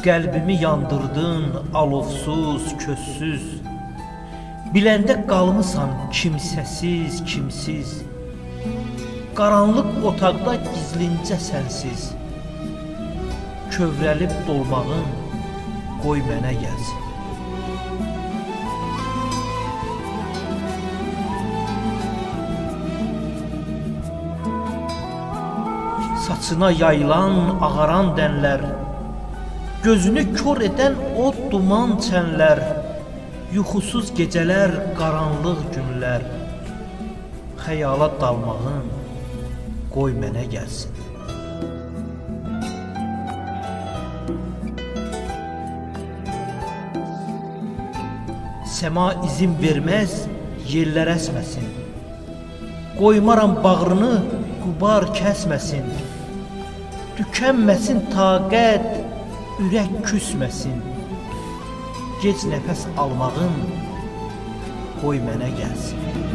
Qəlbimi yandırdın alovsuz, közsüz. Biləndə qalmısan kimsəsiz, kimsiz. Qaranlıq otaqda gizlincə sənsiz. Kövrəlib dolmağın qoy mənə gəlsin. Saçına yayılan ağaran dənlər, gözünü kör edən o duman çənlər, yuxusuz gecələr, qaranlıq günlər, xəyala dalmağın qoy mənə gəlsin. Səma izin verməz, yerlər əsməsin. Qoymaram bağrını, qubar kəsməsin. Tükənməsin taqət, ürək küsməsin. Gec nəfəs almağın qoy mənə gəlsin.